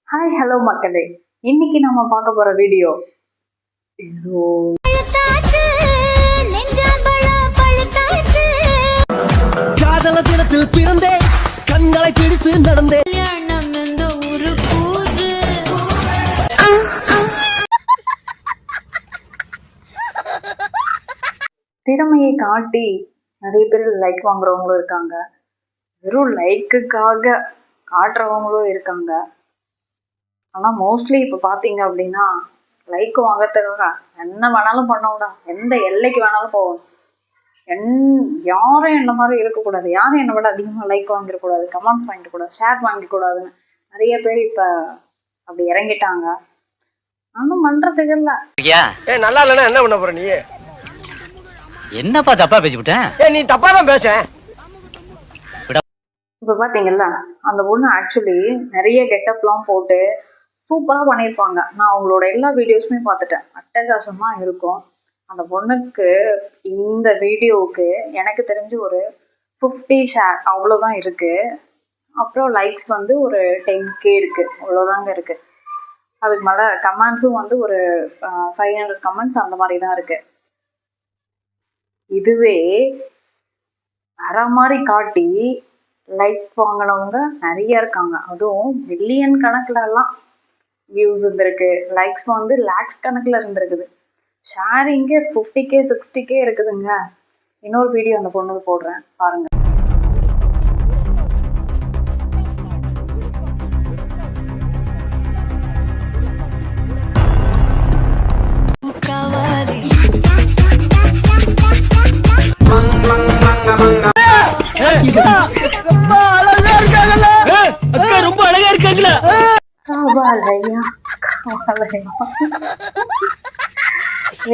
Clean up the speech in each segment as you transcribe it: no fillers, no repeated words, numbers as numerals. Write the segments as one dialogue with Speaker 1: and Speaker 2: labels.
Speaker 1: Hi hello மக்களே, இன்னைக்கு நம்ம பார்க்க போற வீடியோ
Speaker 2: காதல தினத்தில் பிறந்தே கண்களை பிடித்து நடந்தே
Speaker 1: திறமையை காட்டி நிறைய பேர் லைக் வாங்குறவங்களும் இருக்காங்க, வெறும் லைக்குக்காக காட்டுறவங்களும் இருக்காங்க. ஆனா மோஸ்ட்லி இப்ப பாத்தீங்க அப்படின்னா லைக் வாங்கறதுக்காக என்ன வேணாலும் பண்ணக்கூடா, எந்த எல்லைக்கு வேணாலும் போகணும். யாரும் என்ன மாதிரி இருக்கக்கூடாது, யாரும் என்னை விட அதிகமா லைக் வாங்கிடக்கூடாது, கமெண்ட்ஸ் வாங்கிடக்கூடாது, ஷேர் வாங்கிக்கூடாதுன்னு நிறைய பேர் இப்ப அப்படி இறங்கிட்டாங்க. ஆனும் பண்றதுக்கு இல்ல.
Speaker 3: நல்லா இல்லைன்னா என்ன பண்ண போற நீ?
Speaker 4: என்னப்பா தப்பா பேசிவிட்டேன்?
Speaker 3: நீ தப்பா தான் பேச.
Speaker 1: இப்ப பாத்தீங்கல்ல, அந்த பொண்ணு ஆக்சுவலி நிறைய கெட்டப்லாம் போட்டு சூப்பரா பண்ணியிருப்பாங்க. நான் அவங்களோட எல்லா வீடியோஸுமே பார்த்துட்டேன், அட்டகாசமா இருக்கும். அந்த பொண்ணுக்கு இந்த வீடியோவுக்கு எனக்கு தெரிஞ்சு ஒரு 50 ஷேர் அவ்வளோதான் இருக்கு. அப்புறம் லைக்ஸ் வந்து ஒரு 10K இருக்கு, அவ்வளோதாங்க இருக்கு. அதுக்கு மேலே கமெண்ட்ஸும் வந்து ஒரு 500 கமெண்ட்ஸ் அந்த மாதிரி தான் இருக்கு. இதுவே வர மாதிரி காட்டி லைக் வாங்கினவங்க நிறைய இருக்காங்க. அதுவும் மில்லியன் கணக்குல எல்லாம் வியூஸ் இருந்திருக்கு, லைக்ஸ் வந்து லேக்ஸ் கணக்குல இருந்திருக்குது, ஷேரிங்கே 50K 60K இருக்குதுங்க. இன்னொரு வீடியோ அந்த பொண்ணுக்கு போடுறேன் பாருங்க.
Speaker 4: ரொம்ப அழகா இருக்காங்களா?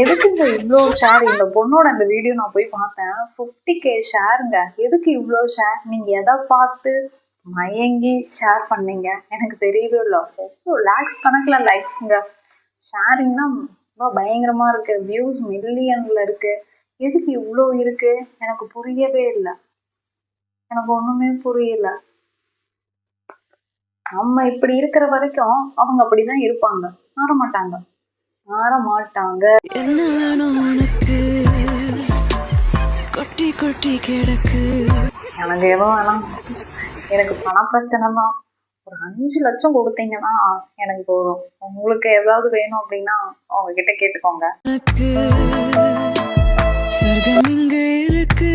Speaker 1: எதுக்குங்க இவ்வளோ ஷேர்? இந்த பொண்ணோட அந்த வீடியோ நான் போய் பார்த்தேன், 50K ஷேருங்க. எதுக்கு இவ்வளோ ஷேர்? நீங்க எதை பார்த்து மயங்கி ஷேர் பண்ணீங்க எனக்கு தெரியவே இல்லை. லேக்ஸ் கணக்குல லைக்ஸுங்க, ஷேரிங்னா ரொம்ப பயங்கரமா இருக்கு, வியூஸ் மில்லியன்ல இருக்கு. எதுக்கு இவ்வளோ இருக்கு எனக்கு புரியவே இல்லை, எனக்கு ஒண்ணுமே புரியல. நம்ம இப்படி இருக்கிற வரைக்கும் அவங்க அப்படிதான் இருப்பாங்க, மாற மாட்டாங்க.
Speaker 2: என்ன வேணும் உனக்கு? கொட்டி கொட்டி கிடக்கு.
Speaker 1: எனக்கு எதுவும் வேணாம், எனக்கு பண பிரச்சனை தான். ஒரு 5 லட்சம் கொடுத்தீங்கன்னா எனக்கு போதும். உங்களுக்கு ஏதாவது வேணும் அப்படின்னா அவங்க கிட்ட கேட்டுக்கோங்க.
Speaker 2: சொர்க்கம் இங்க இருக்கு.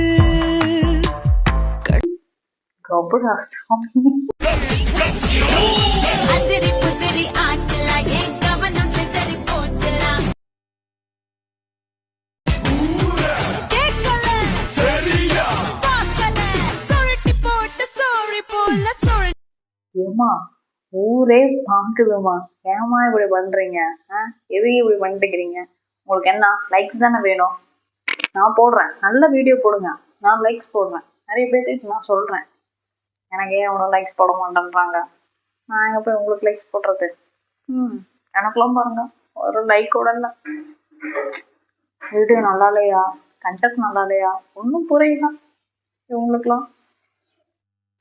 Speaker 1: ஏமா ஊரே பாக்குதுமா, ஏமா இப்படி பண்றீங்க? எதுக்கு இப்படி பண்ணிட்டுக்கிறீங்க? உங்களுக்கு என்ன லைக்ஸ் தானே வேணும்? நான் போடுறேன், நல்ல வீடியோ போடுங்க, நான் லைக்ஸ் போடுறேன். நிறைய பேருக்கு நான் சொல்றேன், எனக்கு ஏன் அவ்வளோ லைக்ஸ் போட மாட்டேன்றாங்க, நான் எங்க போய் உங்களுக்கு லைக்ஸ் போடுறது? எனக்குலாம் பாருங்க ஒரு லைக்கோட இல்லை. வீடியோ நல்லா இல்லையா, கண்டென்ட் நல்லா இல்லையா, ஒன்றும் புரியல. இவங்களுக்குலாம்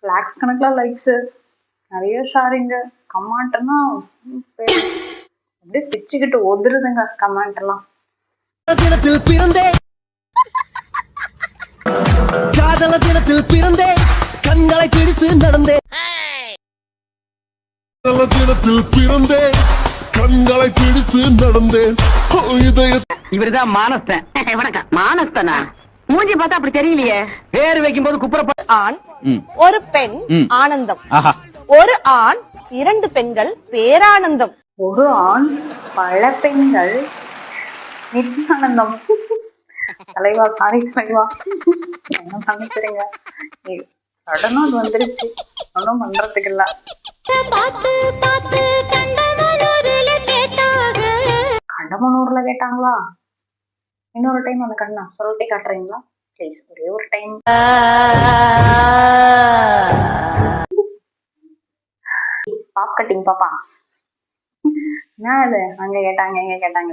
Speaker 1: லேக்ஸ் கணக்கில் லைக்ஸு, நிறைய ஷேரிங்கு, கமெண்ட்னா அப்படியே பிச்சுக்கிட்டு ஒதுருதுங்க கமெண்ட் எல்லாம்.
Speaker 2: தினத்தில் பிறந்தே காதல தினத்தில் பிறந்தே கண்களை பிடித்து நடந்தே.
Speaker 5: தினத்தில் பிறந்தே கண்களை பிடித்து நடந்தேன்.
Speaker 4: இவருதான் மானஸ்தன். வணக்கம். மானஸ்தனா? மூஞ்சி பார்த்தா அப்படி தெரியலையே. பேர் வைக்கும் போது குப்புற
Speaker 6: ஆண் ஒரு பெண் ஆனந்தம், ஒரு ஆண் 2 பெண்கள் பேரானந்தம்,
Speaker 1: ஒரு ஆண் பல பெண்கள் நித்தானந்தம். தலைவா சாரி தலைவா, என்ன பண்ணிக்கிறீங்க? சடனா வந்துருச்சு, ஒன்றும் பண்றதுக்கு இல்ல. கண்டமனூர்ல கேட்டாங்களா? இன்னொரு டைம் அந்த கண்ணா சொல்லிட்டே காட்டுறீங்களா ப்ளீஸ்? ஒரே ஒரு டைம். பாப் கட்டிங் பாப்பா, என்ன இது? அங்க கேட்டாங்க எங்க கேட்டாங்க,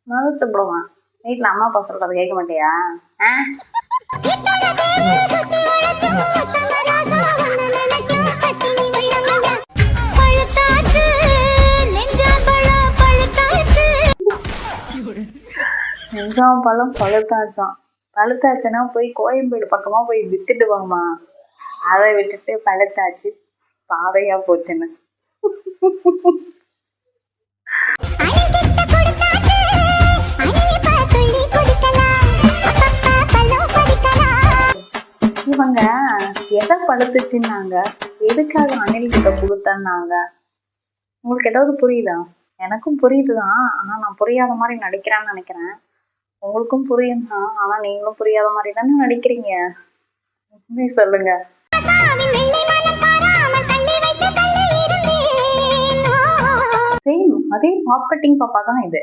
Speaker 1: மறுத்து விடுவான். வீட்டுல அம்மா அப்பா சொல்றது கேட்க மாட்டியா? எக்ஸாம் பழம் பழுத்தாச்சான். பழுத்தாச்சுன்னா போய் கோயம்பேடு பக்கமா போய் வித்துட்டு வாமா. அதை விட்டுட்டு பழுத்தாச்சு பாவையா போச்சுன்னு. இவங்க எதை பழுத்துச்சுன்னாங்க, எதுக்காக அணில் கிட்ட கொடுத்தன்னாங்க? உங்களுக்கு ஏதாவது புரியுதா? எனக்கும் புரியுதுதான், ஆனா நான் புரியாத மாதிரி நடிக்கிறேன்னு நினைக்கிறேன். உங்களுக்கும் புரியும் தான், ஆனா நீங்களும் புரியாத மாதிரி தானே நடிக்கிறீங்க. உண்மை சொல்லுங்க. சேம் அதே பாப்கட்டிங் பாப்பா தான் இது.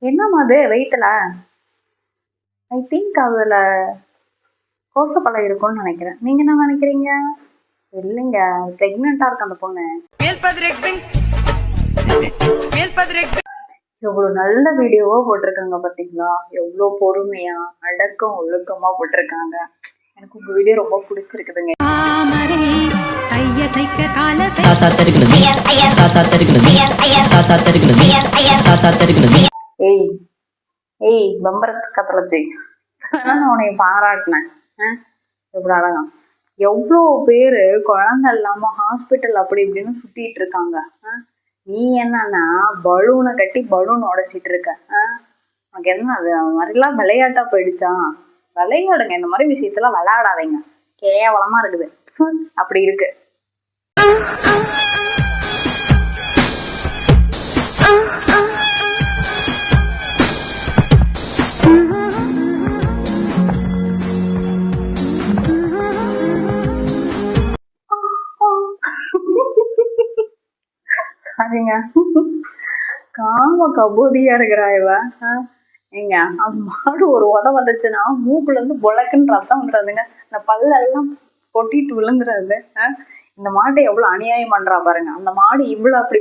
Speaker 1: என்னமா அது வெயிட்ல? ஐ திங்க் அதுல கோசப்பழம் இருக்கும்னு நினைக்கிறேன். நீங்க என்ன நினைக்கிறீங்க? இல்லைங்க, பிரெக்னெண்டா இருக்கு அந்த பொண்ணு. எவ்வளவு நல்ல வீடியோவா போட்டிருக்காங்க பாத்தீங்களா? எவ்வளவு பொறுமையா அடக்கம் ஒழுக்கமா போட்டிருக்காங்க. எனக்கு உங்க வீடியோ ரொம்ப பிடிச்சிருக்குதுங்க. ஏய் ஏய் பம்பரத்து கத்தலச்சி, நான் உன்னை பாராட்டினேன். எப்படி அழகாம். எவ்வளோ பேரு குழந்தை இல்லாம ஹாஸ்பிட்டல் அப்படி இப்படின்னு சுத்திட்டு இருக்காங்க. நீ என்னன்னா பலூனை கட்டி பலூன் உடைச்சிட்டு இருக்க. உனக்கு என்ன அது மாதிரிலாம் விளையாட்டா போயிடுச்சா? விளையாடுங்க, இந்த மாதிரி விஷயத்துல விளையாடாதீங்க. கேவலமா இருக்குது. அப்படி இருக்கு. சரிங்க, காம கபோதியா இருக்கிறா இவ. ஏங்க அந்த மாடு ஒரு உத வந்துச்சுன்னா மூக்குல இருந்து பொழக்குன்னு ரத்தம் வந்துடுறதுங்க. இந்த பல்லெல்லாம் கொட்டிட்டு விழுந்துறது. இந்த மாட்டை எவ்வளவு அநியாயம் பண்றா பாருங்க. அந்த மாடு இவ்வளவு அப்படி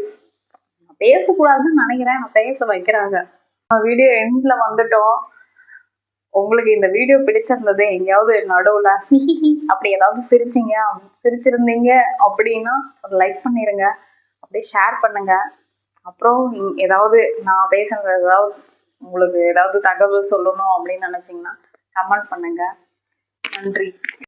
Speaker 1: பேசக்கூடாதுன்னு நினைக்கிறேன், நான் பேச வைக்கிறாங்க. வீடியோ எண்ட்ல வந்துட்டோம். உங்களுக்கு இந்த வீடியோ பிடிச்சிருந்தது, எங்கேயாவது நடுவுல அப்படி ஏதாவது சிரிச்சிருந்தீங்க அப்படின்னா ஒரு லைக் பண்ணிருங்க, அப்படியே ஷேர் பண்ணுங்க. அப்புறம் ஏதாவது நான் பேசுறது ஏதாவது உங்களுக்கு ஏதாவது தகவல் சொல்லணும் அப்படின்னு நினைச்சீங்கன்னா கமெண்ட் பண்ணுங்க. நன்றி.